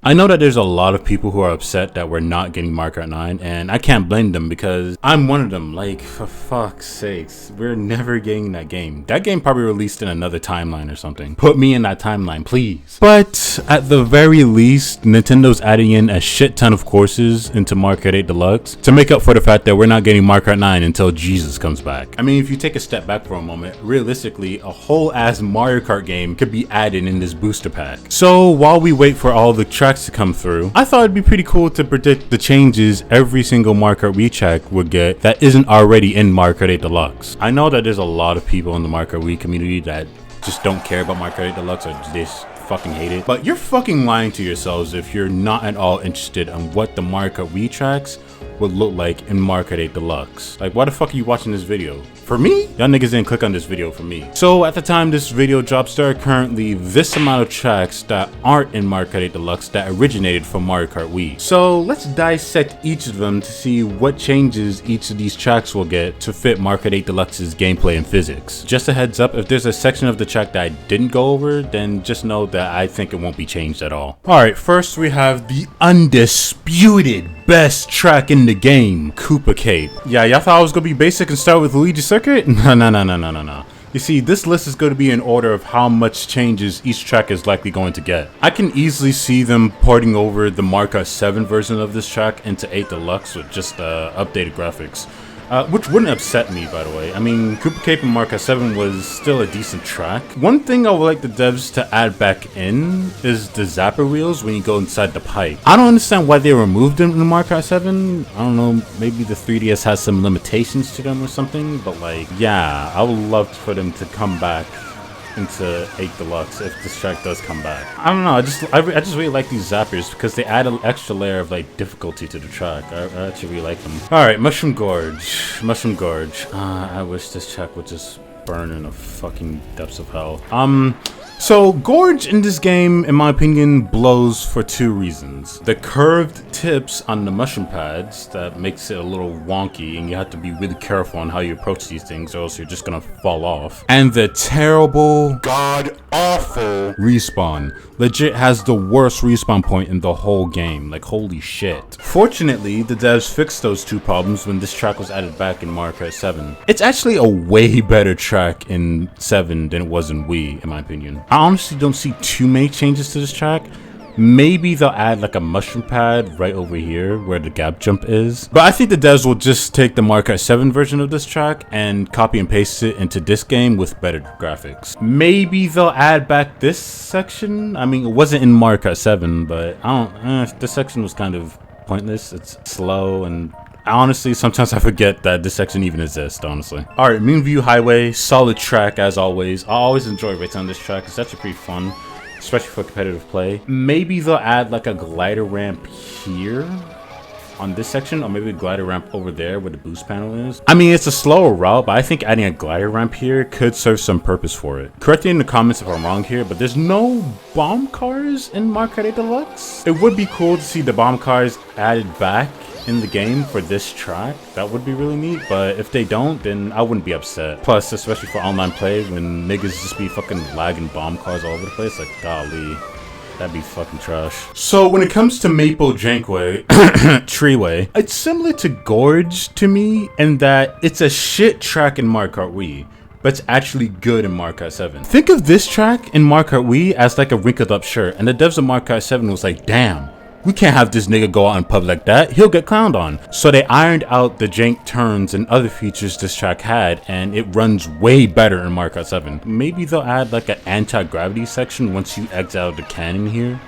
I know that there's a lot of people who are upset that we're not getting Mario Kart 9, and I can't blame them because I'm one of them. Like, for fuck's sakes, we're never getting that game. That game probably released in another timeline or something. Put me in that timeline, please. But at the very least, Nintendo's adding in a shit ton of courses into Mario Kart 8 Deluxe to make up for the fact that we're not getting Mario Kart 9 until Jesus comes back. I mean, if you take a step back for a moment, realistically, a whole ass Mario Kart game could be added in this booster pack. So while we wait for all the tracks to come through, I thought it'd be pretty cool to predict the changes every single Mario Kart Wii track would get that isn't already in Mario Kart 8 Deluxe. I know that there's a lot of people in the Mario Kart Wii community that just don't care about Mario Kart 8 Deluxe or they fucking hate it, but you're fucking lying to yourselves if you're not at all interested in what the Mario Kart Wii tracks would look like in Mario Kart 8 Deluxe. Like, why the fuck are you watching this video? For me? Y'all niggas didn't click on this video for me. So at the time this video drops, there are currently this amount of tracks that aren't in Mario Kart 8 Deluxe that originated from Mario Kart Wii. So let's dissect each of them to see what changes each of these tracks will get to fit Mario Kart 8 Deluxe's gameplay and physics. Just a heads up, if there's a section of the track that I didn't go over, then just know that I think it won't be changed at all. Alright, first we have the undisputed best track in the game, Koopa Cape. Yeah, y'all thought I was gonna be basic and start with Luigi Circuit? No. You see, this list is going to be in order of how much changes each track is likely going to get. I can easily see them porting over the Mario Kart 7 version of this track into 8 Deluxe with just updated graphics. Which wouldn't upset me, by the way. I mean, Koopa Cape and Mario Kart 7 was still a decent track. One thing I would like the devs to add back in is the zapper wheels when you go inside the pipe. I don't understand why they removed them in Mario Kart 7. I don't know, maybe the 3DS has some limitations to them or something, but like, yeah, I would love for them to come back into 8 Deluxe if this track does come back. I don't know, I just really like these zappers because they add an extra layer of like difficulty to the track. I actually really like them. Alright, Mushroom Gorge. I wish this track would just burn in the fucking depths of hell. So Gorge in this game, in my opinion, blows for two reasons. The curved tips on the mushroom pads that makes it a little wonky and you have to be really careful on how you approach these things or else you're just gonna fall off. And the terrible, god-awful respawn. Legit has the worst respawn point in the whole game, like holy shit. Fortunately, the devs fixed those two problems when this track was added back in Mario Kart 7. It's actually a way better track in 7 than it was in Wii, in my opinion. I honestly don't see too many changes to this track. Maybe they'll add like a mushroom pad right over here where the gap jump is. But I think the devs will just take the Mario Kart 7 version of this track and copy and paste it into this game with better graphics. Maybe they'll add back this section. I mean, it wasn't in Mario Kart 7, but this section was kind of pointless. It's slow and honestly, sometimes I forget that this section even exists, honestly. Alright, Moonview Highway, solid track as always. I always enjoy racing on this track. It's actually pretty fun, especially for competitive play. Maybe they'll add like a glider ramp here on this section, or maybe a glider ramp over there where the boost panel is. I mean, it's a slower route, but I think adding a glider ramp here could serve some purpose for it. Correct me in the comments if I'm wrong here, but there's no bomb cars in Mario Kart 8 Deluxe. It would be cool to see the bomb cars added back in the game for this track. That would be really neat, but if they don't, then I wouldn't be upset. Plus, especially for online play, when niggas just be fucking lagging bomb cars all over the place, like, golly, that'd be fucking trash. So when it comes to Maple Drinkway, Treeway, it's similar to Gorge to me in that it's a shit track in Mario Kart Wii, but it's actually good in Mario Kart 7. Think of this track in Mario Kart Wii as like a wrinkled up shirt, and the devs of Mario Kart 7 was like, damn, we can't have this nigga go out in public like that. He'll get clowned on. So they ironed out the jank turns and other features this track had, and it runs way better in Mario Kart 7. Maybe they'll add like an anti-gravity section once you exit out of the cannon here,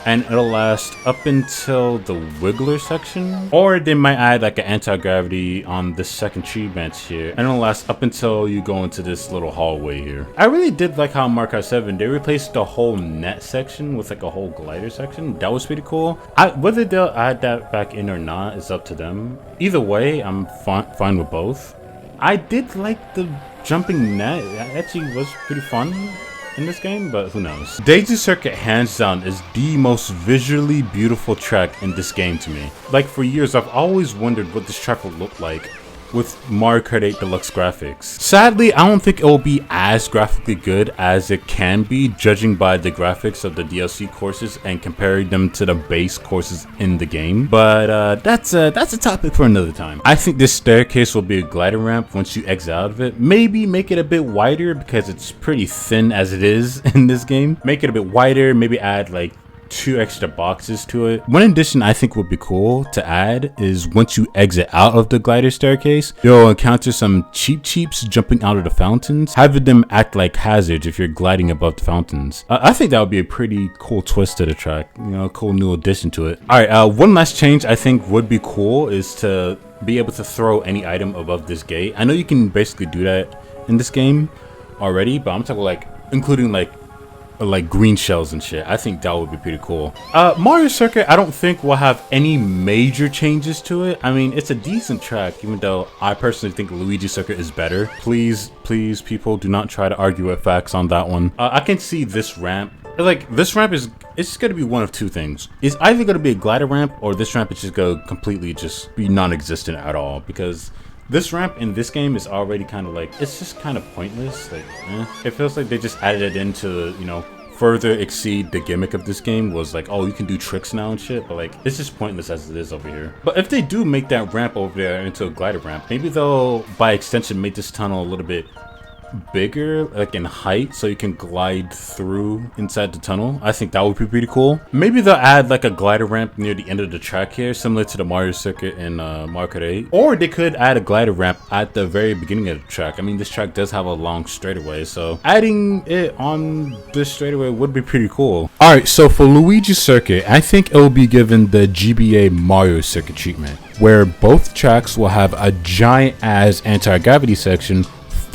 and it'll last up until the Wiggler section. Or they might add like an anti-gravity on the second tree bench here, and it'll last up until you go into this little hallway here. I really did like how in Mario Kart 7 they replaced the whole net section with like a whole glider section. That was pretty cool. Whether they'll add that back in or not is up to them. Either way, I'm fine with both. I did like the jumping net. It actually was pretty fun in this game, but who knows. Daisy Circuit hands down is the most visually beautiful track in this game to me. Like for years I've always wondered what this track would look like with Mario Kart 8 Deluxe graphics. Sadly, I don't think it will be as graphically good as it can be, judging by the graphics of the DLC courses and comparing them to the base courses in the game. But that's a topic for another time. I think this staircase will be a glider ramp once you exit out of it. Maybe make it a bit wider because it's pretty thin as it is in this game. Make it a bit wider, maybe add like 2 extra boxes to it. One addition I think would be cool to add is once you exit out of the glider staircase, you'll encounter some cheeps jumping out of the fountains, having them act like hazards if you're gliding above the fountains. I think that would be a pretty cool twist to the track, you know, a cool new addition to it. All right, one last change I think would be cool is to be able to throw any item above this gate. I know you can basically do that in this game already, but I'm talking like including like green shells and shit. I think that would be pretty cool. Mario Circuit, I don't think will have any major changes to it. I mean, it's a decent track, even though I personally think Luigi Circuit is better. Please, people, do not try to argue with facts on that one. I can see this ramp. Like, this ramp is, it's going to be one of two things. It's either going to be a glider ramp, or this ramp is just going to completely just be non-existent at all, because this ramp in this game is already kind of like, it's just kind of pointless. Like, it feels like they just added it in to, you know, further exceed the gimmick of this game. Was like, oh, you can do tricks now and shit, but like, it's just pointless as it is over here. But if they do make that ramp over there into a glider ramp, maybe they'll, by extension, make this tunnel a little bit bigger, like in height, so you can glide through inside the tunnel. I think that would be pretty cool. Maybe they'll add like a glider ramp near the end of the track here, similar to the Mario Circuit in Mario Kart 8. Or they could add a glider ramp at the very beginning of the track. I mean, this track does have a long straightaway, so adding it on this straightaway would be pretty cool. Alright, so for Luigi Circuit, I think it will be given the GBA Mario Circuit treatment, where both tracks will have a giant ass anti-gravity section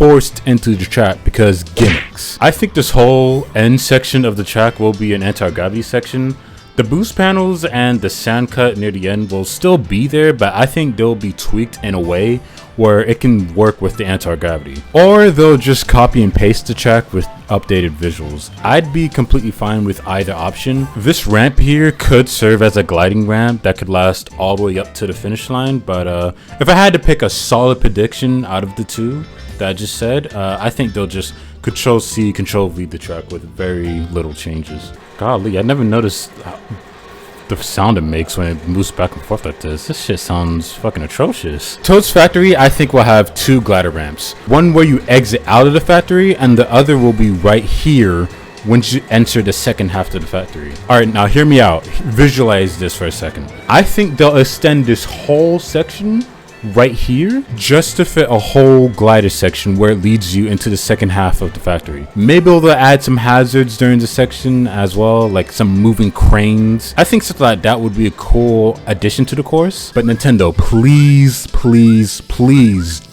forced into the track because gimmicks. I think this whole end section of the track will be an anti-gravity section. The boost panels and the sand cut near the end will still be there, but I think they'll be tweaked in a way where it can work with the anti-gravity. Or they'll just copy and paste the track with updated visuals. I'd be completely fine with either option. This ramp here could serve as a gliding ramp that could last all the way up to the finish line, but if I had to pick a solid prediction out of the two that I just said, I think they'll just Control-C, Control-V the track with very little changes. Golly, I never noticed the sound it makes when it moves back and forth like this. This shit sounds fucking atrocious. Toad's Factory, I think, will have 2 glider ramps. One where you exit out of the factory, and the other will be right here once you enter the second half of the factory. Alright, now hear me out. Visualize this for a second. I think they'll extend this whole section right here just to fit a whole glider section where it leads you into the second half of the factory. Maybe they'll add some hazards during the section as well, like some moving cranes. I think something like that would be a cool addition to the course. But Nintendo, please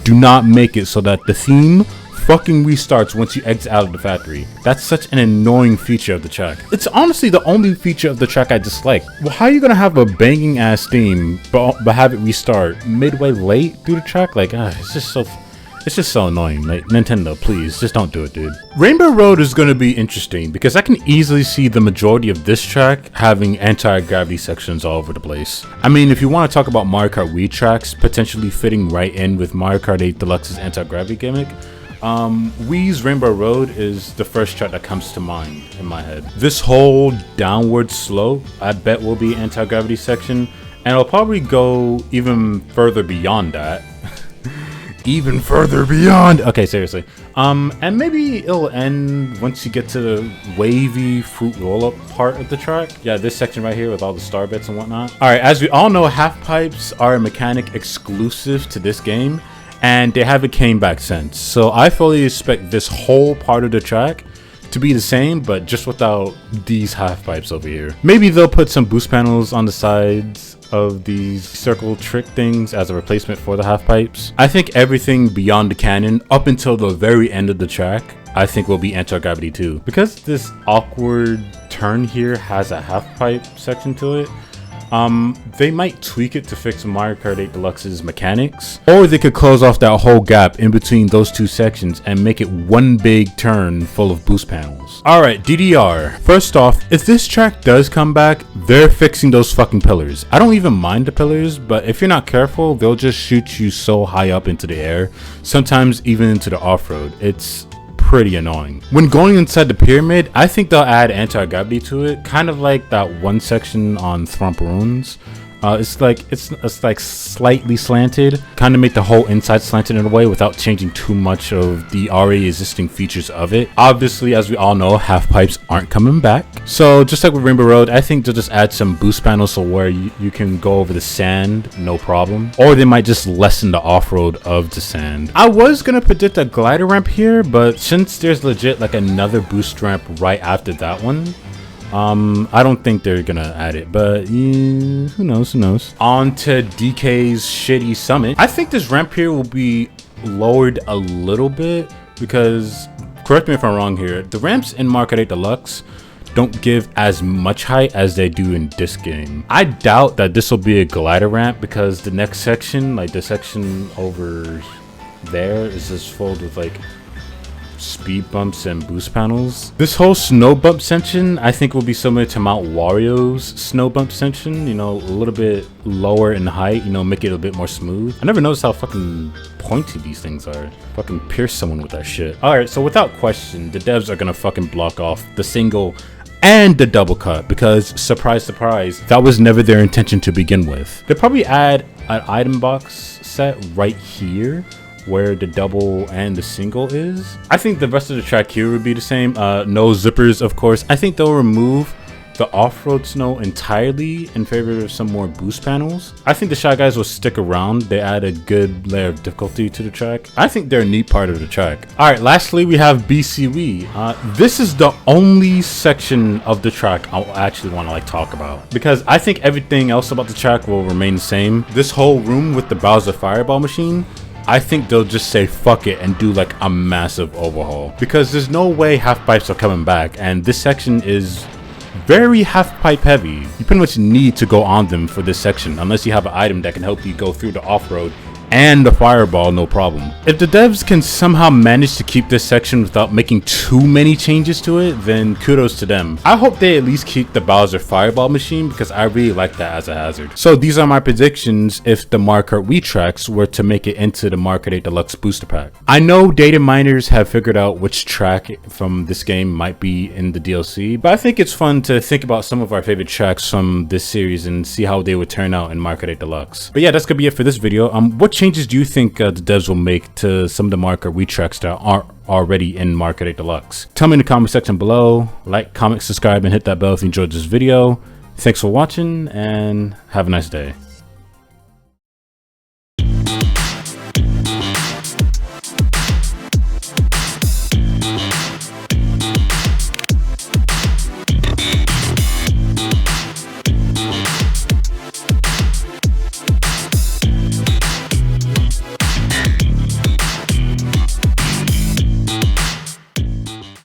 do not make it so that the theme fucking restarts once you exit out of the factory. That's such an annoying feature of the track. It's honestly the only feature of the track I dislike. Well, how are you gonna have a banging ass theme but have it restart midway late through the track? Like, it's just so annoying. Like, Nintendo, please, just don't do it, dude. Rainbow Road is gonna be interesting because I can easily see the majority of this track having anti-gravity sections all over the place. I mean, if you want to talk about Mario Kart Wii tracks potentially fitting right in with Mario Kart 8 Deluxe's anti-gravity gimmick, Wii's Rainbow Road is the first track that comes to mind in my head. This whole downward slope, I bet, will be anti-gravity section, and it'll probably go even further beyond that. Even further beyond. Okay, seriously. And maybe it'll end once you get to the wavy fruit roll-up part of the track. Yeah, this section right here with all the star bits and whatnot. All right, as we all know, half pipes are a mechanic exclusive to this game, and they haven't came back since. So I fully expect this whole part of the track to be the same, but just without these half pipes over here. Maybe they'll put some boost panels on the sides of these circle trick things as a replacement for the half pipes. I think everything beyond the canyon up until the very end of the track, I think will be anti-gravity too. Because this awkward turn here has a half pipe section to it, They might tweak it to fix Mario Kart 8 Deluxe's mechanics, or they could close off that whole gap in between those two sections and make it one big turn full of boost panels. Alright, DDR. First off, if this track does come back, they're fixing those fucking pillars. I don't even mind the pillars, but if you're not careful, they'll just shoot you so high up into the air, sometimes even into the off-road. It's pretty annoying. When going inside the pyramid, I think they'll add anti-gravity to it, kind of like that one section on Thrombruins. It's like slightly slanted, kind of make the whole inside slanted in a way without changing too much of the already existing features of it. Obviously, as we all know, half pipes aren't coming back. So just like with Rainbow Road, I think they'll just add some boost panels so where you can go over the sand, no problem. Or they might just lessen the off-road of the sand. I was gonna predict a glider ramp here, but since there's legit like another boost ramp right after that one, I don't think they're gonna add it, but yeah, who knows. On to DK's shitty summit. I think this ramp here will be lowered a little bit because, correct me if I'm wrong here, the ramps in Mario Kart 8 Deluxe don't give as much height as they do in this game. I doubt that this will be a glider ramp because the next section, like the section over there, is just filled with like speed bumps and boost panels. This whole snow bump section I think will be similar to Mount Wario's snow bump section, you know, a little bit lower in height, you know, make it a bit more smooth. I never noticed how fucking pointy these things are. Fucking pierce someone with that shit. Alright, so without question, the devs are gonna fucking block off the single and the double cut because, surprise surprise, that was never their intention to begin with. They'll probably add an item box set right here where the double and the single is. I think the rest of the track here would be the same. No zippers, of course. I think they'll remove the off-road snow entirely in favor of some more boost panels. I think the Shy Guys will stick around. They add a good layer of difficulty to the track. I think they're a neat part of the track. All right, lastly, we have BC Wii. This is the only section of the track I actually want to like talk about because I think everything else about the track will remain the same. This whole room with the Bowser Fireball machine, I think they'll just say fuck it and do like a massive overhaul because there's no way half pipes are coming back, and this section is very half pipe heavy. You pretty much need to go on them for this section unless you have an item that can help you go through the off-road and the fireball, no problem. If the devs can somehow manage to keep this section without making too many changes to it, then kudos to them. I hope they at least keep the Bowser Fireball machine because I really like that as a hazard. So these are my predictions if the Mario Kart Wii tracks were to make it into the Mario Kart 8 Deluxe Booster Pack. I know data miners have figured out which track from this game might be in the DLC, but I think it's fun to think about some of our favorite tracks from this series and see how they would turn out in Mario Kart 8 Deluxe. But yeah, that's gonna be it for this video. What changes do you think the devs will make to some of the Mario Kart Wii tracks that aren't already in Mario Kart 8 Deluxe? Tell me in the comment section below. Like, comment, subscribe, and hit that bell if you enjoyed this video. Thanks for watching, and have a nice day.